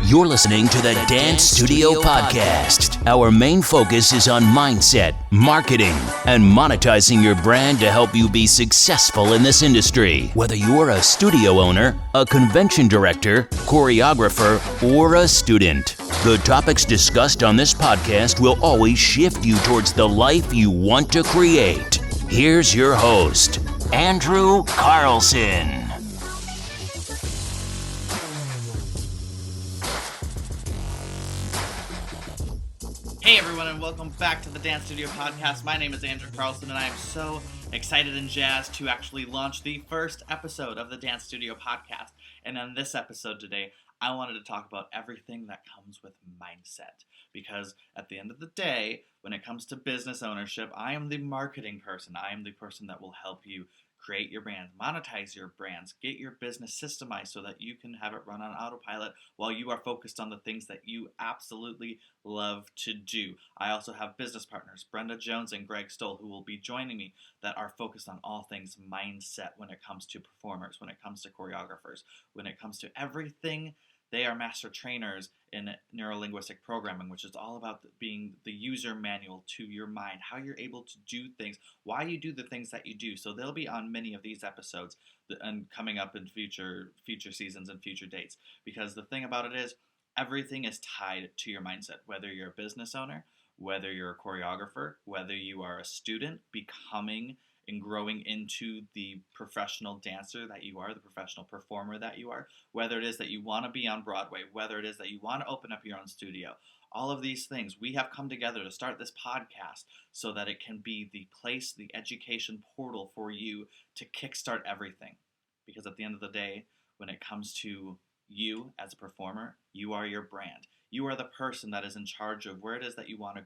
You're listening to the Dance Studio Podcast. Our main focus is on mindset, marketing, and monetizing your brand to help you be successful in this industry. Whether you're a studio owner, a convention director, choreographer, or a student, the topics discussed on this podcast will always shift you towards the life you want to create. Here's your host, Andrew Carlson. Hey everyone, and welcome back to the Dance Studio Podcast. My name is Andrew Carlson, and I am so excited and jazzed to actually launch the first episode of the Dance Studio Podcast. And on this episode today, I wanted to talk about everything that comes with mindset. Because at the end of the day, when it comes to business ownership, I am the marketing person. I am the person that will help you create your brand, monetize your brands, get your business systemized so that you can have it run on autopilot while you are focused on the things that you absolutely love to do. I also have business partners, Brenda Jones and Greg Stoll, who will be joining me that are focused on all things mindset when it comes to performers, when it comes to choreographers, when it comes to everything. They are master trainers in neurolinguistic programming, which is all about being the user manual to your mind, how you're able to do things, why you do the things that you do. So they'll be on many of these episodes and coming up in future seasons and future dates. Because the thing about it is, everything is tied to your mindset, whether you're a business owner, whether you're a choreographer, whether you are a student becoming and growing into the professional dancer that you are, the professional performer that you are, whether it is that you want to be on Broadway, whether it is that you want to open up your own studio, all of these things, we have come together to start this podcast so that it can be the place, the education portal for you to kickstart everything. Because at the end of the day, when it comes to you as a performer, you are your brand. You are the person that is in charge of where it is that you want to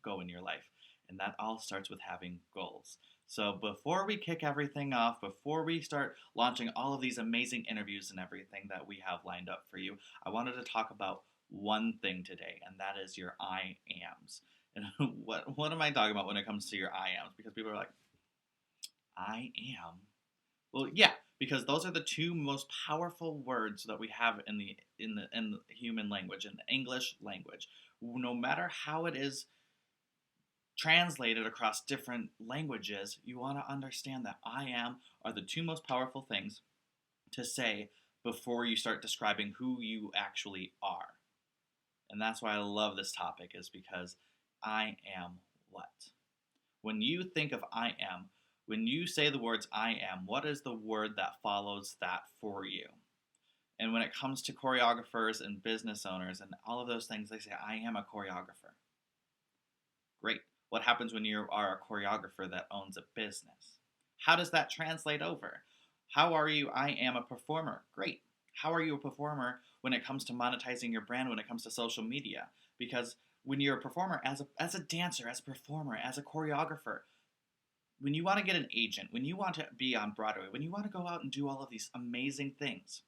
go in your life. And that all starts with having goals. So before we kick everything off, before we start launching all of these amazing interviews and everything that we have lined up for you, I wanted to talk about one thing today, and that is your I ams. And what am I talking about when it comes to your I ams? Because people are like, I am. Well, yeah, because those are the two most powerful words that we have in the human language, in the English language. No matter how it is translated across different languages, you want to understand that I am are the two most powerful things to say before you start describing who you actually are. And that's why I love this topic, is because I am what? When you think of I am, when you say the words I am, what is the word that follows that for you? And when it comes to choreographers and business owners and all of those things, they say, I am a choreographer. Great. What happens when you are a choreographer that owns a business? How does that translate over? How are you? I am a performer. Great. How are you a performer when it comes to monetizing your brand, when it comes to social media? Because when you're a performer, as a dancer, as a performer, as a choreographer, when you want to get an agent, when you want to be on Broadway, when you want to go out and do all of these amazing things,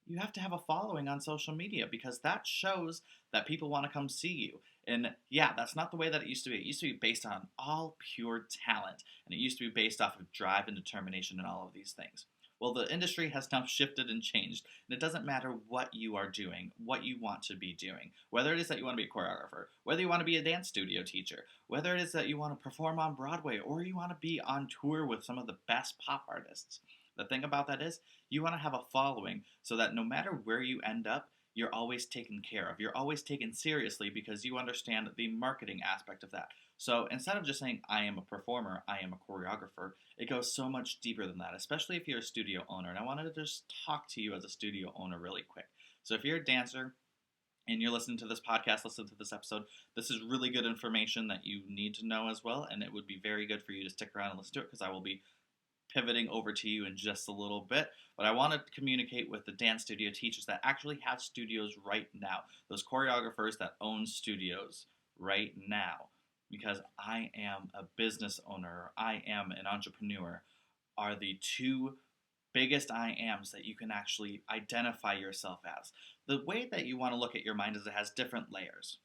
you have to have a following on social media, because that shows that people want to come see you. And yeah, that's not the way that it used to be. It used to be based on all pure talent, and it used to be based off of drive and determination and all of these things. Well, the industry has now shifted and changed, and it doesn't matter what you are doing, what you want to be doing, whether it is that you want to be a choreographer, whether you want to be a dance studio teacher, whether it is that you want to perform on Broadway, or you want to be on tour with some of the best pop artists. The thing about that is, you want to have a following so that no matter where you end up, you're always taken care of. You're always taken seriously because you understand the marketing aspect of that. So instead of just saying, I am a performer, I am a choreographer, it goes so much deeper than that, especially if you're a studio owner. And I wanted to just talk to you as a studio owner really quick. So if you're a dancer and you're listening to this podcast, listen to this episode, this is really good information that you need to know as well. And it would be very good for you to stick around and listen to it, because I will be pivoting over to you in just a little bit. But I want to communicate with the dance studio teachers that actually have studios right now, those choreographers that own studios right now, because I am a business owner, or I am an entrepreneur, are the two biggest I ams that you can actually identify yourself as. The way that you want to look at your mind is it has different layers.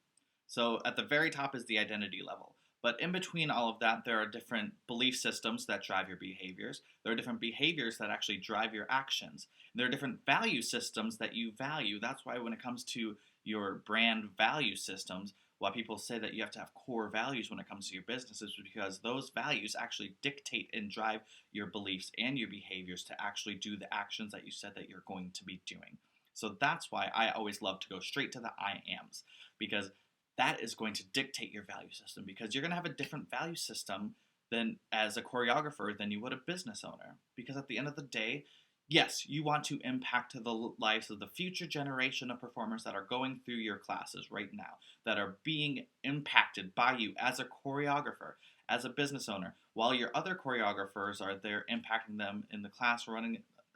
So at the very top is the identity level. But in between all of that, there are different belief systems that drive your behaviors. There are different behaviors that actually drive your actions. There are different value systems that you value. That's why when it comes to your brand value systems, why people say that you have to have core values when it comes to your business is because those values actually dictate and drive your beliefs and your behaviors to actually do the actions that you said that you're going to be doing. So that's why I always love to go straight to the I ams, because that is going to dictate your value system, because you're going to have a different value system than as a choreographer than you would a business owner. Because at the end of the day, yes, you want to impact the lives of the future generation of performers that are going through your classes right now, that are being impacted by you as a choreographer, as a business owner, while your other choreographers are there impacting them in the class,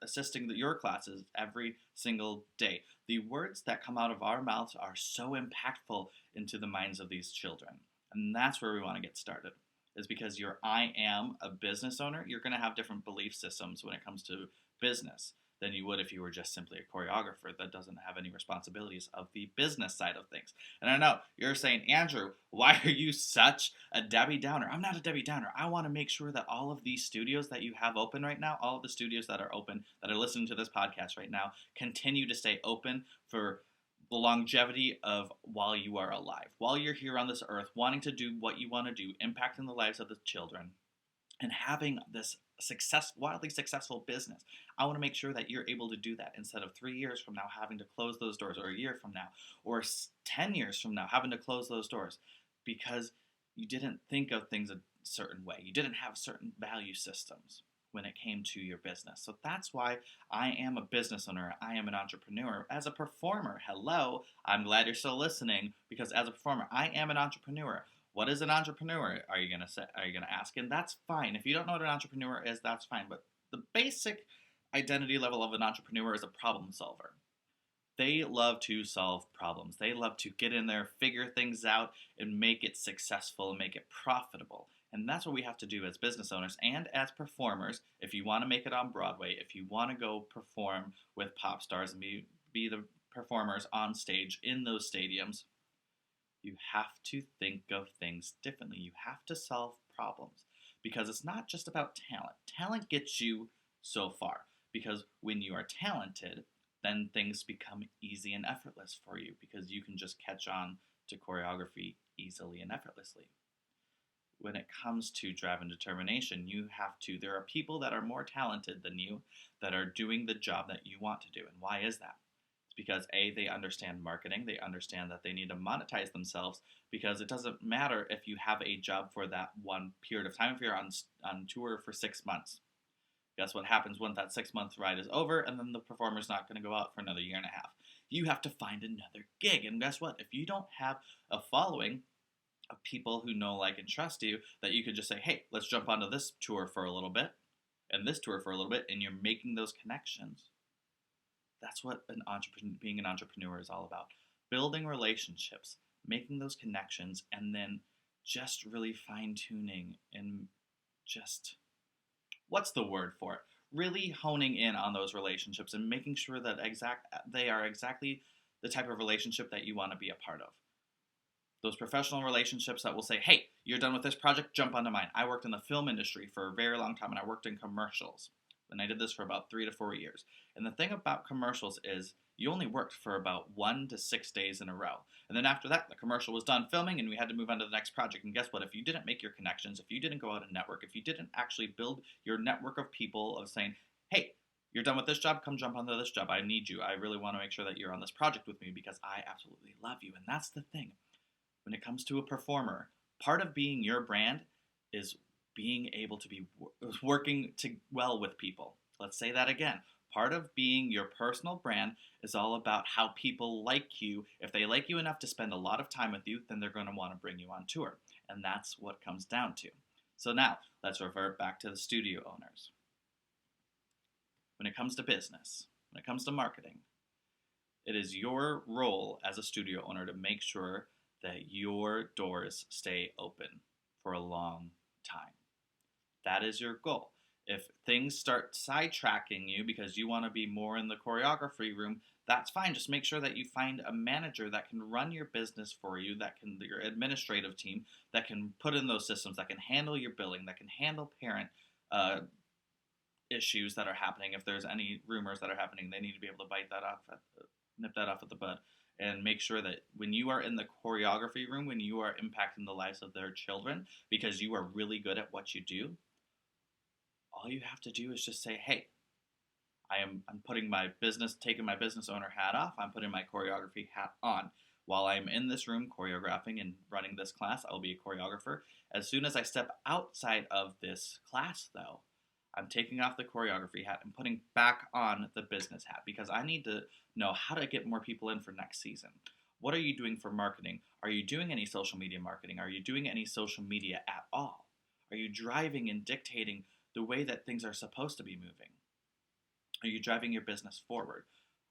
assisting your classes every single day. The words that come out of our mouths are so impactful into the minds of these children. And that's where we want to get started, is because I am a business owner, you're going to have different belief systems when it comes to business than you would if you were just simply a choreographer that doesn't have any responsibilities of the business side of things. And I know you're saying, Andrew, why are you such a Debbie Downer? I'm not a Debbie Downer. I want to make sure that all of these studios that you have open right now, all of the studios that are open, that are listening to this podcast right now, continue to stay open for the longevity of while you are alive, while you're here on this earth, wanting to do what you want to do, impacting the lives of the children, and having this wildly successful business. I want to make sure that you're able to do that instead of 3 years from now having to close those doors, or a year from now, or 10 years from now having to close those doors because you didn't think of things a certain way. You didn't have certain value systems when it came to your business. So that's why I am a business owner. I am an entrepreneur. As a performer, hello, I'm glad you're still listening, because as a performer, I am an entrepreneur. What is an entrepreneur? Are you gonna ask? And that's fine. If you don't know what an entrepreneur is, that's fine. But the basic identity level of an entrepreneur is a problem solver. They love to solve problems. They love to get in there, figure things out, and make it successful and make it profitable. And that's what we have to do as business owners and as performers. If you want to make it on Broadway, if you want to go perform with pop stars and be the performers on stage in those stadiums, you have to think of things differently. You have to solve problems, because it's not just about talent. Talent gets you so far, because when you are talented, then things become easy and effortless for you, because you can just catch on to choreography easily and effortlessly. When it comes to drive and determination, there are people that are more talented than you that are doing the job that you want to do. And why is that? Because they understand marketing, they understand that they need to monetize themselves, because it doesn't matter if you have a job for that one period of time. If you're on tour for 6 months, guess what happens when that 6-month ride is over, and then the performer's not going to go out for another year and a half. You have to find another gig, and guess what? If you don't have a following of people who know, like, and trust you, that you could just say, hey, let's jump onto this tour for a little bit, and this tour for a little bit, and you're making those connections. That's what being an entrepreneur is all about. Building relationships, making those connections, and then just really fine-tuning and just, what's the word for it? Really honing in on those relationships and making sure that they are exactly the type of relationship that you want to be a part of. Those professional relationships that will say, hey, you're done with this project, jump onto mine. I worked in the film industry for a very long time, and I worked in commercials. And I did this for about 3 to 4 years. And the thing about commercials is you only worked for about 1 to 6 days in a row. And then after that, the commercial was done filming and we had to move on to the next project. And guess what? If you didn't make your connections, if you didn't go out and network, if you didn't actually build your network of people of saying, hey, you're done with this job, come jump onto this job. I need you. I really want to make sure that you're on this project with me because I absolutely love you. And that's the thing. When it comes to a performer, part of being your brand is being able to be working well with people. Let's say that again. Part of being your personal brand is all about how people like you. If they like you enough to spend a lot of time with you, then they're going to want to bring you on tour. And that's what it comes down to. So now, let's revert back to the studio owners. When it comes to business, when it comes to marketing, it is your role as a studio owner to make sure that your doors stay open for a long time. That is your goal. If things start sidetracking you because you want to be more in the choreography room, that's fine. Just make sure that you find a manager that can run your business for you, your administrative team, that can put in those systems, that can handle your billing, that can handle parent uh, issues that are happening. If there's any rumors that are happening, they need to be able to nip that off at the bud, and make sure that when you are in the choreography room, when you are impacting the lives of their children, because you are really good at what you do, all you have to do is just say, hey, I'm taking my business owner hat off. I'm putting my choreography hat on. While I'm in this room choreographing and running this class, I'll be a choreographer. As soon as I step outside of this class, though, I'm taking off the choreography hat and putting back on the business hat, because I need to know how to get more people in for next season. What are you doing for marketing? Are you doing any social media marketing? Are you doing any social media at all? Are you driving and dictating the way that things are supposed to be moving? Are you driving your business forward?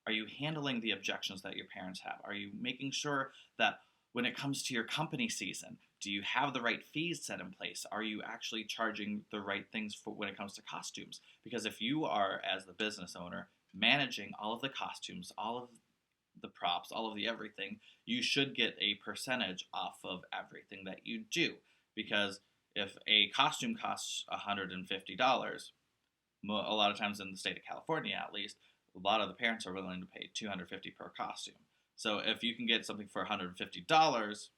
Are you handling the objections that your parents have? Are you making sure that when it comes to your company season, do you have the right fees set in place? Are you actually charging the right things for when it comes to costumes? Because if you are, as the business owner, managing all of the costumes, all of the props, all of the everything, you should get a percentage off of everything that you do. Because if a costume costs $150, a lot of times in the state of California, at least, a lot of the parents are willing to pay $250 per costume. So if you can get something for $150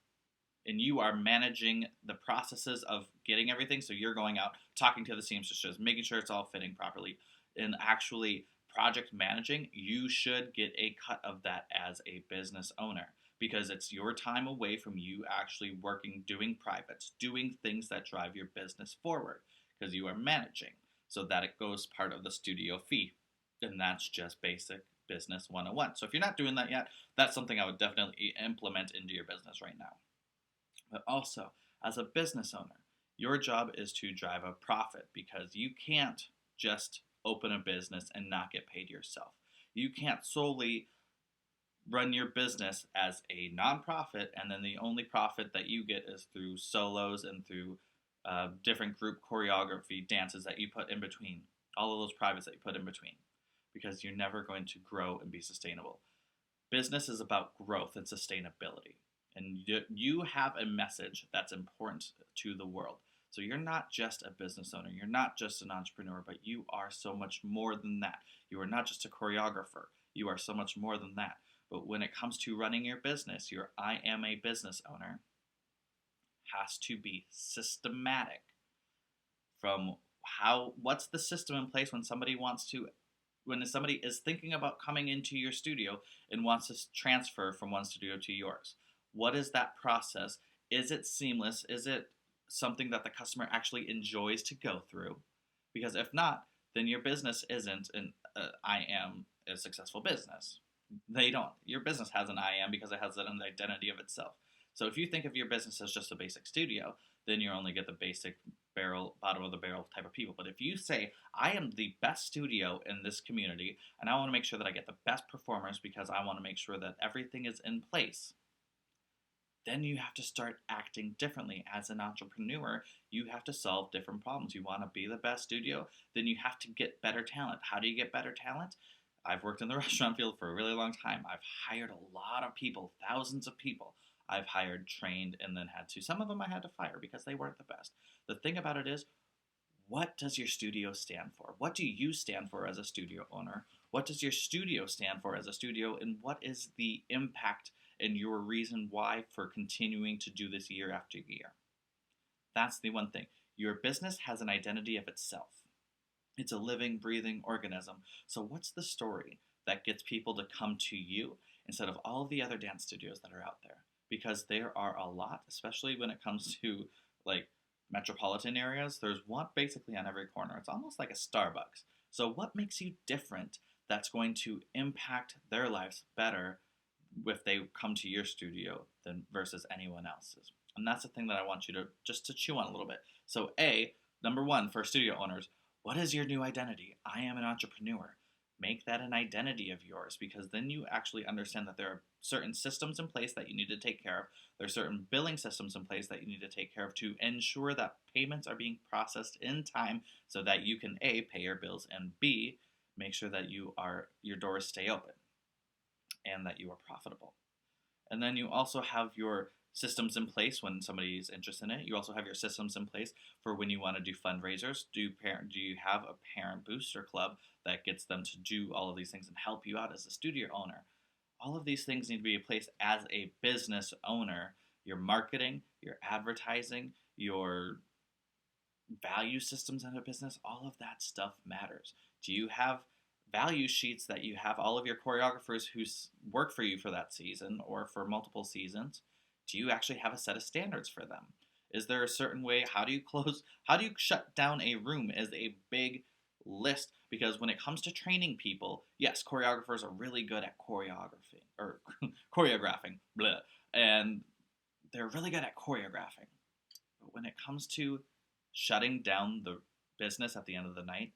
and you are managing the processes of getting everything, so you're going out, talking to the seamstresses, making sure it's all fitting properly, and actually project managing, you should get a cut of that as a business owner, because it's your time away from you actually working, doing privates, doing things that drive your business forward, because you are managing. So that it goes part of the studio fee. And that's just basic business 101. So if you're not doing that yet, that's something I would definitely implement into your business right now. But also, as a business owner, your job is to drive a profit, because you can't just open a business and not get paid yourself. You can't solely run your business as a nonprofit and then the only profit that you get is through solos and through different group choreography dances that you put in between, all of those privates that you put in between, because you're never going to grow and be sustainable. Business is about growth and sustainability, and you have a message that's important to the world. So you're not just a business owner, you're not just an entrepreneur, but you are so much more than that. You are not just a choreographer, you are so much more than that. But when it comes to running your business, your I am a business owner has to be systematic. From what's the system in place when somebody is thinking about coming into your studio and wants to transfer from one studio to yours? What is that process? Is it seamless? Is it something that the customer actually enjoys to go through? Because if not, then your business isn't I am a successful business. They don't. Your business has an I am because it has an identity of itself. So if you think of your business as just a basic studio, then you only get the basic bottom of the barrel type of people. But if you say, I am the best studio in this community, and I want to make sure that I get the best performers because I want to make sure that everything is in place, then you have to start acting differently. As an entrepreneur, you have to solve different problems. You want to be the best studio, then you have to get better talent. How do you get better talent? I've worked in the restaurant field for a really long time. I've hired a lot of people, thousands of people. I've hired, trained, and then some of them I had to fire because they weren't the best. The thing about it is, what does your studio stand for? What do you stand for as a studio owner? What does your studio stand for as a studio? And what is the impact and your reason why for continuing to do this year after year? That's the one thing. Your business has an identity of itself. It's a living, breathing organism. So what's the story that gets people to come to you instead of all the other dance studios that are out there? Because there are a lot, especially when it comes to like metropolitan areas. There's one basically on every corner. It's almost like a Starbucks. So what makes you different that's going to impact their lives better if they come to your studio than versus anyone else's? And that's the thing that I want you to chew on a little bit. So number one, for studio owners, what is your new identity? I am an entrepreneur. Make that an identity of yours, because then you actually understand that there are certain systems in place that you need to take care of. There are certain billing systems in place that you need to take care of to ensure that payments are being processed in time so that you can A, pay your bills, and B, make sure that your doors stay open and that you are profitable. And then you also have your systems in place when somebody is interested in it. You also have your systems in place for when you want to do fundraisers. Do you have a parent booster club that gets them to do all of these things and help you out as a studio owner? All of these things need to be in place as a business owner. Your marketing, your advertising, your value systems in a business, all of that stuff matters. Do you have value sheets that you have all of your choreographers who work for you for that season or for multiple seasons? Do you actually have a set of standards for them? Is there a certain way? How do you shut down a room is a big list, because when it comes to training people, yes, choreographers are really good at choreographing or choreographing, blah, and they're really good at choreographing. But when it comes to shutting down the business at the end of the night,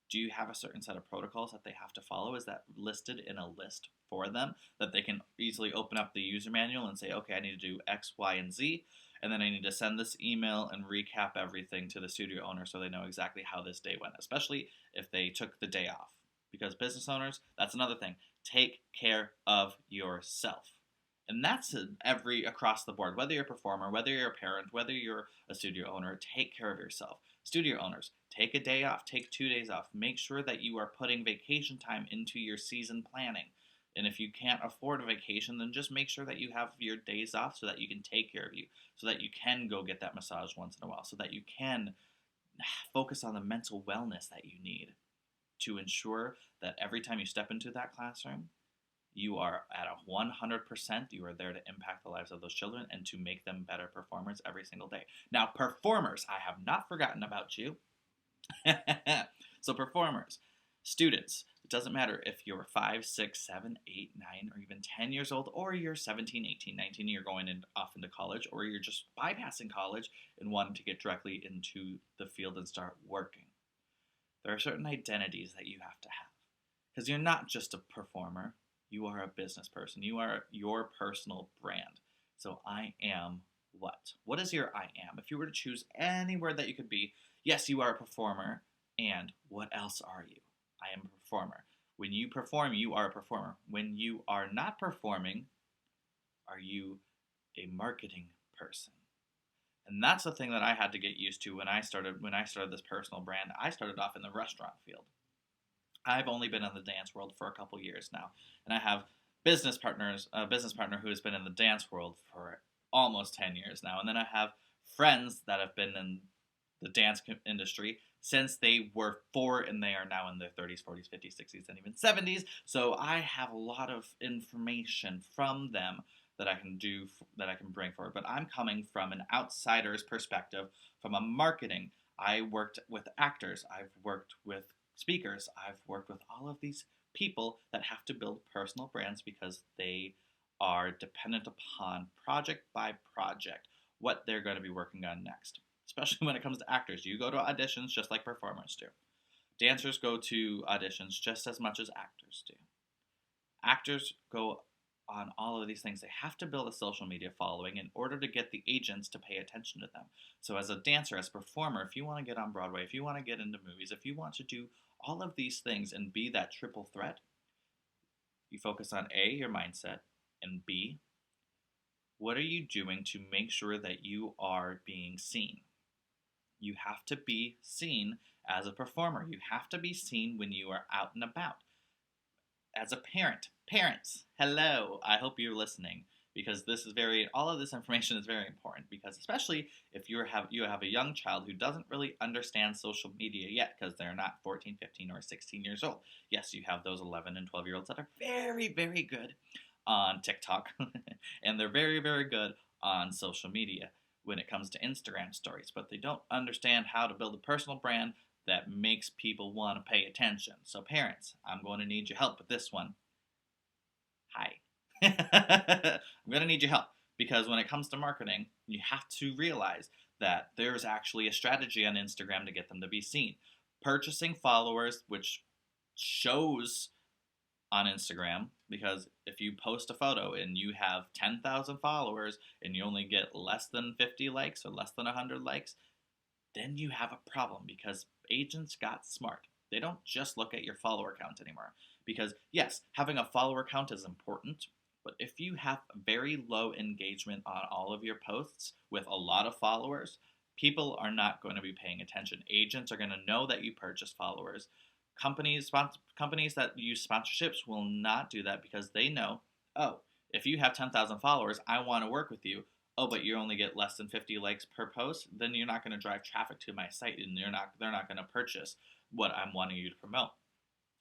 do you have a certain set of protocols that they have to follow? Is that listed in a list for them that they can easily open up the user manual and say, okay, I need to do X, Y, and Z, and then I need to send this email and recap everything to the studio owner so they know exactly how this day went, especially if they took the day off. Because business owners, that's another thing. Take care of yourself. And that's across the board. Whether you're a performer, whether you're a parent, whether you're a studio owner, take care of yourself. Studio owners, take a day off, take 2 days off. Make sure that you are putting vacation time into your season planning. And if you can't afford a vacation, then just make sure that you have your days off so that you can take care of you, so that you can go get that massage once in a while, so that you can focus on the mental wellness that you need to ensure that every time you step into that classroom, you are at a 100%. You are there to impact the lives of those children and to make them better performers every single day. Now, performers, I have not forgotten about you. So performers, students, it doesn't matter if you're 5, 6, 7, 8, 9, or even 10 years old, or you're 17, 18, 19, you're going off into college, or you're just bypassing college and wanting to get directly into the field and start working. There are certain identities that you have to have, because you're not just a performer. You are a business person. You are your personal brand. So I am what? What is your I am? If you were to choose any word that you could be, yes, you are a performer. And what else are you? I am a performer. When you perform, you are a performer. When you are not performing, are you a marketing person? And that's the thing that I had to get used to when I started this personal brand. I started off in the restaurant field. I've only been in the dance world for a couple years now, and I have a business partner who has been in the dance world for almost 10 years now, and then I have friends that have been in the dance industry since they were 4, and they are now in their 30s, 40s, 50s, 60s, and even 70s, so I have a lot of information from them that I can bring forward, but I'm coming from an outsider's perspective, from a marketing. I worked with actors, I've worked with speakers, I've worked with all of these people that have to build personal brands because they are dependent upon project by project what they're going to be working on next. Especially when it comes to actors. You go to auditions just like performers do. Dancers go to auditions just as much as actors do. Actors go on all of these things. They have to build a social media following in order to get the agents to pay attention to them. So as a dancer, as a performer, if you want to get on Broadway, if you want to get into movies, if you want to do all of these things and be that triple threat, you focus on A, your mindset, and B, what are you doing to make sure that you are being seen? You have to be seen as a performer. You have to be seen when you are out and about. As a parent, parents, hello, I hope you're listening, because all of this information is very important, because especially if you have a young child who doesn't really understand social media yet, because they're not 14, 15, or 16 years old. Yes, you have those 11 and 12-year-olds that are very, very good on TikTok, and they're very, very good on social media when it comes to Instagram stories, but they don't understand how to build a personal brand that makes people want to pay attention. So parents, I'm going to need your help with this one. Hi. I'm going to need your help, because when it comes to marketing, you have to realize that there's actually a strategy on Instagram to get them to be seen. Purchasing followers, which shows on Instagram, because if you post a photo and you have 10,000 followers and you only get less than 50 likes or less than 100 likes, then you have a problem, because agents got smart. They don't just look at your follower count anymore. Because, yes, having a follower count is important, but if you have very low engagement on all of your posts with a lot of followers, people are not going to be paying attention. Agents are going to know that you purchase followers. Companies that use sponsorships will not do that, because they know, oh, if you have 10,000 followers, I want to work with you. Oh, but you only get less than 50 likes per post, then you're not going to drive traffic to my site, and they're not going to purchase what I'm wanting you to promote.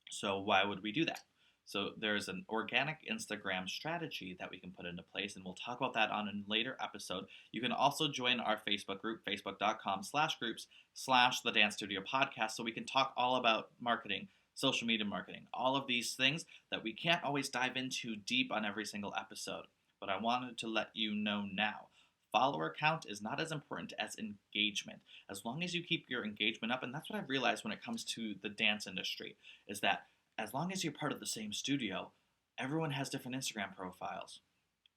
So why would we do that? So there's an organic Instagram strategy that we can put into place, and we'll talk about that on a later episode. You can also join our Facebook group, facebook.com/groups/the Dance Studio Podcast, so we can talk all about marketing, social media marketing, all of these things that we can't always dive into deep on every single episode. But I wanted to let you know now. Follower count is not as important as engagement. As long as you keep your engagement up, and that's what I've realized when it comes to the dance industry, is that as long as you're part of the same studio, everyone has different Instagram profiles.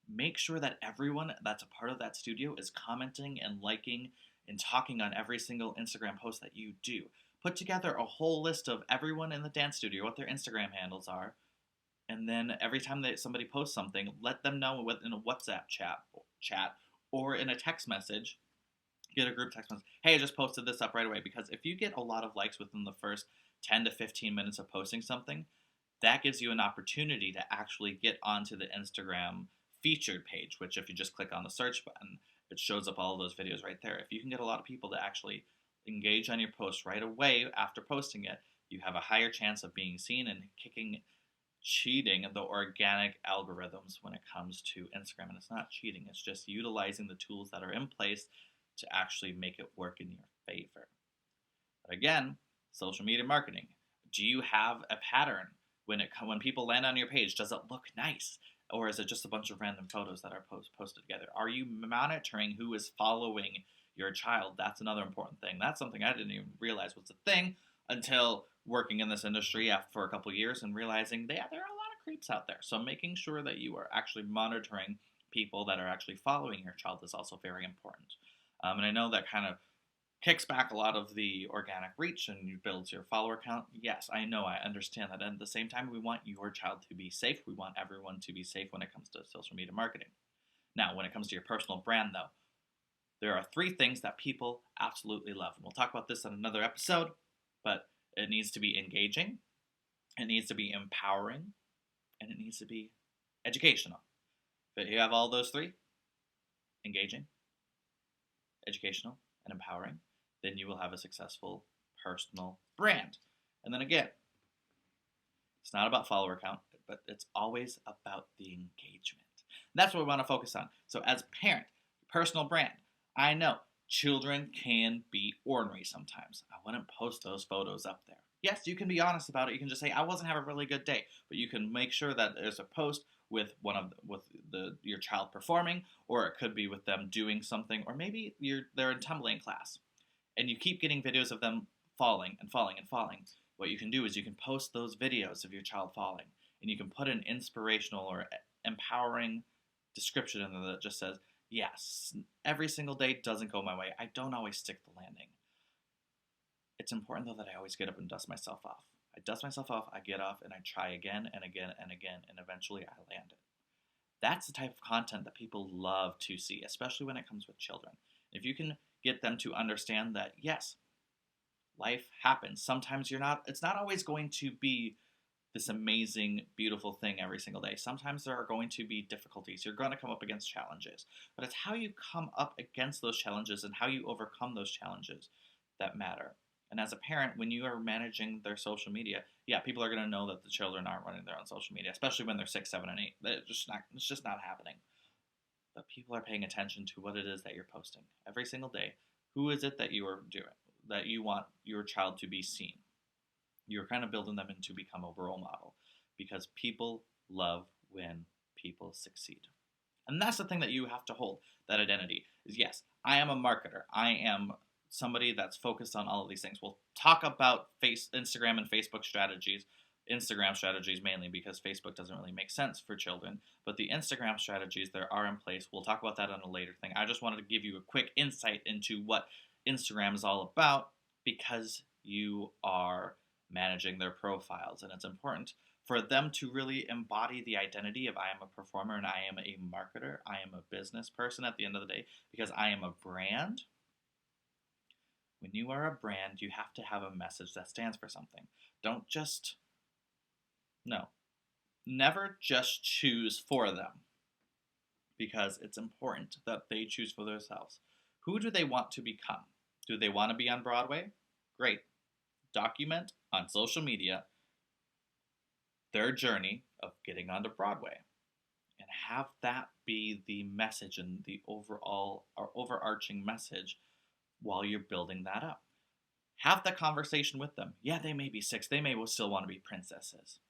Make sure that everyone that's a part of that studio is commenting and liking and talking on every single Instagram post that you do. Put together a whole list of everyone in the dance studio, what their Instagram handles are, and then every time that somebody posts something, let them know in a WhatsApp chat or in a text message. Get a group text message. Hey, I just posted this up right away. Because if you get a lot of likes within the first 10 to 15 minutes of posting something, that gives you an opportunity to actually get onto the Instagram featured page, which if you just click on the search button, it shows up all of those videos right there. If you can get a lot of people to actually engage on your post right away after posting it, you have a higher chance of being seen and cheating the organic algorithms when it comes to Instagram. And it's not cheating, it's just utilizing the tools that are in place to actually make it work in your favor. But again, social media marketing. Do you have a pattern when people land on your page? Does it look nice? Or is it just a bunch of random photos that are posted together? Are you monitoring who is following your child? That's another important thing. That's something I didn't even realize was a thing until working in this industry for a couple of years and realizing there are a lot of creeps out there. So making sure that you are actually monitoring people that are actually following your child is also very important. And I know that kind of kicks back a lot of the organic reach and you build your follower count. Yes, I know, I understand that. And at the same time, we want your child to be safe. We want everyone to be safe when it comes to social media marketing. Now, when it comes to your personal brand, though, there are 3 things that people absolutely love. And we'll talk about this in another episode, but it needs to be engaging, it needs to be empowering, and it needs to be educational. But you have all those 3, engaging, educational, and empowering, then you will have a successful personal brand. And then again, it's not about follower count, but it's always about the engagement. And that's what we want to focus on. So as a parent, personal brand, I know children can be ornery sometimes. I wouldn't post those photos up there. Yes, you can be honest about it. You can just say, I wasn't having a really good day. But you can make sure that there's a post with your child performing, or it could be with them doing something, or maybe they're in tumbling class, and you keep getting videos of them falling and falling and falling. What you can do is you can post those videos of your child falling, and you can put an inspirational or empowering description in there that just says, yes, every single day doesn't go my way. I don't always stick the landing. It's important, though, that I always get up and dust myself off. I dust myself off, I get off, and I try again and again and again, and eventually I land it. That's the type of content that people love to see, especially when it comes with children. If you can get them to understand that, yes, life happens. Sometimes it's not always going to be this amazing, beautiful thing every single day. Sometimes there are going to be difficulties. You're going to come up against challenges. But it's how you come up against those challenges and how you overcome those challenges that matter. And as a parent, when you are managing their social media, yeah, people are going to know that the children aren't running their own social media, especially when they're 6, 7, and 8. It's just not happening. But people are paying attention to what it is that you're posting every single day. Who is it that you are doing, that you want your child to be seen? You're kind of building them in to become a role model, because people love when people succeed. And that's the thing that you have to hold, that identity, is yes, I am a marketer. I am somebody that's focused on all of these things. We'll talk about Instagram and Facebook strategies Instagram strategies mainly because Facebook doesn't really make sense for children. But the Instagram strategies that are in place, we'll talk about that on a later thing. I just wanted to give you a quick insight into what Instagram is all about because you are managing their profiles. And it's important for them to really embody the identity of I am a performer and I am a marketer. I am a business person at the end of the day because I am a brand. When you are a brand, you have to have a message that stands for something. Don't just, no, never just choose for them because it's important that they choose for themselves. Who do they want to become? Do they want to be on Broadway? Great. Document on social media their journey of getting onto Broadway and have that be the message and the overall or overarching message while you're building that up. Have that conversation with them. Yeah, they may be 6. They may still want to be princesses.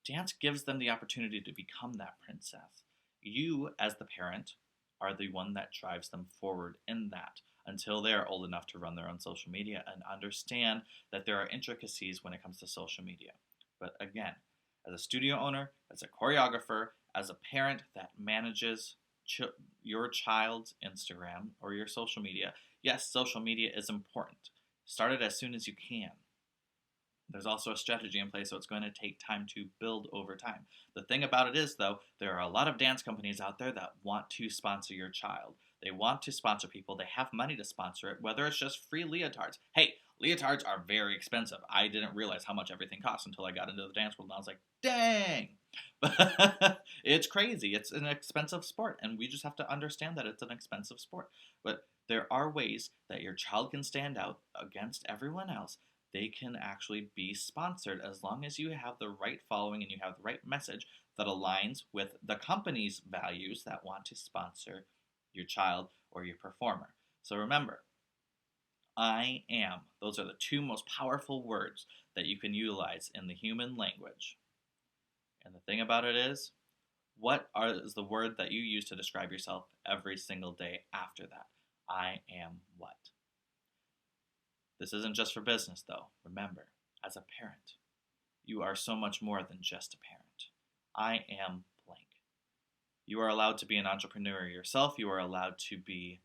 Dance gives them the opportunity to become that princess. You, as the parent, are the one that drives them forward in that until they are old enough to run their own social media and understand that there are intricacies when it comes to social media. But again, as a studio owner, as a choreographer, as a parent that manages your child's Instagram or your social media, yes, social media is important. Start it as soon as you can. There's also a strategy in place, so it's going to take time to build over time. The thing about it is, though, there are a lot of dance companies out there that want to sponsor your child. They want to sponsor people. They have money to sponsor it, whether it's just free leotards. Hey, leotards are very expensive. I didn't realize how much everything costs until I got into the dance world, and I was like, dang! But it's crazy. It's an expensive sport, and we just have to understand that it's an expensive sport. But there are ways that your child can stand out against everyone else. They can actually be sponsored as long as you have the right following and you have the right message that aligns with the company's values that want to sponsor your child or your performer. So remember, I am. Those are the 2 most powerful words that you can utilize in the human language. And the thing about it is, is the word that you use to describe yourself every single day after that? I am what? This isn't just for business, though. Remember, as a parent, you are so much more than just a parent. I am blank. You are allowed to be an entrepreneur yourself. You are allowed to be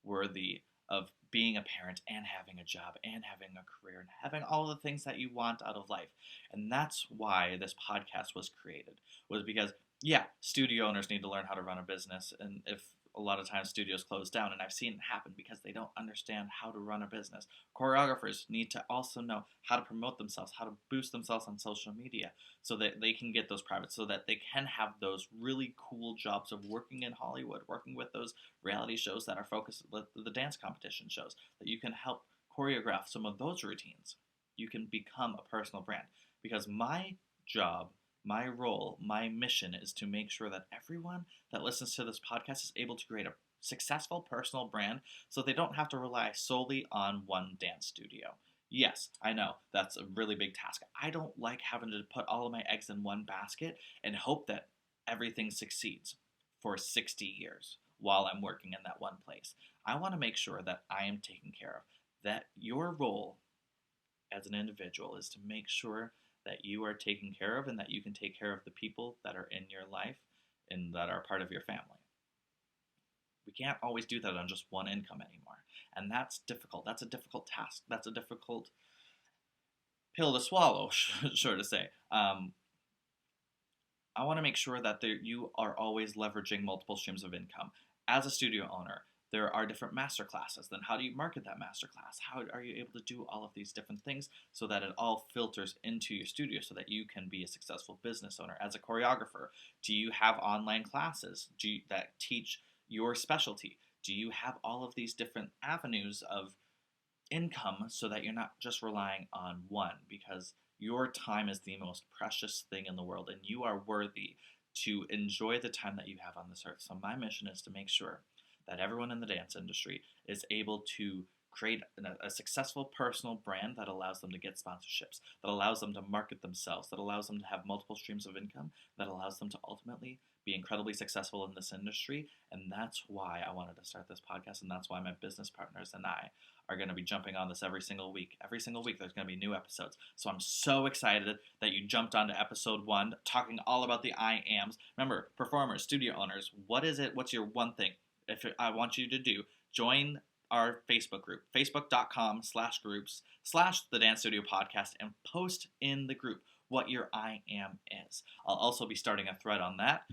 worthy of being a parent and having a job and having a career and having all the things that you want out of life. And that's why this podcast was created, was because, yeah, studio owners need to learn how to run a business. And if a lot of times studios close down, and I've seen it happen because they don't understand how to run a business. Choreographers need to also know how to promote themselves, how to boost themselves on social media so that they can get those privates, so that they can have those really cool jobs of working in Hollywood, working with those reality shows that are focused with the dance competition shows, that you can help choreograph some of those routines. You can become a personal brand. Because my job, my role, my mission is to make sure that everyone that listens to this podcast is able to create a successful personal brand so they don't have to rely solely on one dance studio. Yes, I know, that's a really big task. I don't like having to put all of my eggs in one basket and hope that everything succeeds for 60 years while I'm working in that one place. I want to make sure that I am taken care of, that your role as an individual is to make sure that you are taken care of and that you can take care of the people that are in your life and that are part of your family. We can't always do that on just one income anymore. And that's difficult. That's a difficult task. That's a difficult pill to swallow, sure to say. I want to make sure that you are always leveraging multiple streams of income. As a studio owner, there are different master classes. Then how do you market that master class? How are you able to do all of these different things so that it all filters into your studio so that you can be a successful business owner? As a choreographer, do you have online classes that teach your specialty? Do you have all of these different avenues of income so that you're not just relying on one? Because your time is the most precious thing in the world and you are worthy to enjoy the time that you have on this earth. So my mission is to make sure that everyone in the dance industry is able to create a successful personal brand that allows them to get sponsorships, that allows them to market themselves, that allows them to have multiple streams of income, that allows them to ultimately be incredibly successful in this industry. And that's why I wanted to start this podcast, and that's why my business partners and I are going to be jumping on this every single week. Every single week there's going to be new episodes. So I'm so excited that you jumped onto episode 1, talking all about the I ams. Remember, performers, studio owners, what's your one thing? If I want you to do, join our Facebook group, facebook.com/groups/The Dance Studio Podcast, and post in the group what your I am is. I'll also be starting a thread on that.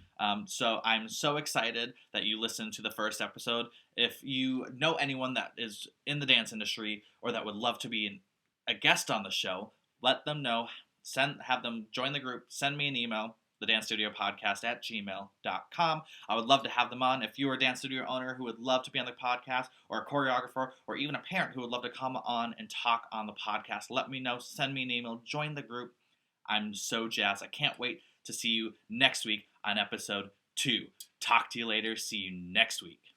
So I'm so excited that you listened to the first episode. If you know anyone that is in the dance industry or that would love to be a guest on the show, let them know. Have them join the group. Send me an email, thedancestudiopodcast@gmail.com. I would love to have them on. If you're a dance studio owner who would love to be on the podcast, or a choreographer, or even a parent who would love to come on and talk on the podcast, let me know. Send me an email. Join the group. I'm so jazzed. I can't wait to see you next week on episode 2. Talk to you later. See you next week.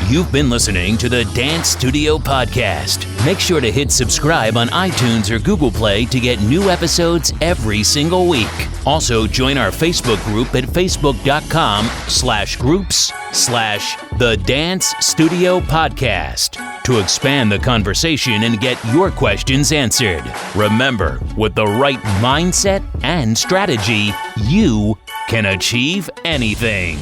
You've been listening to the Dance Studio Podcast. Make sure to hit subscribe on iTunes or Google Play to get new episodes every single week. Also, join our Facebook group at facebook.com/groups/The Dance Studio Podcast to expand the conversation and get your questions answered. Remember, with the right mindset and strategy, you can achieve anything.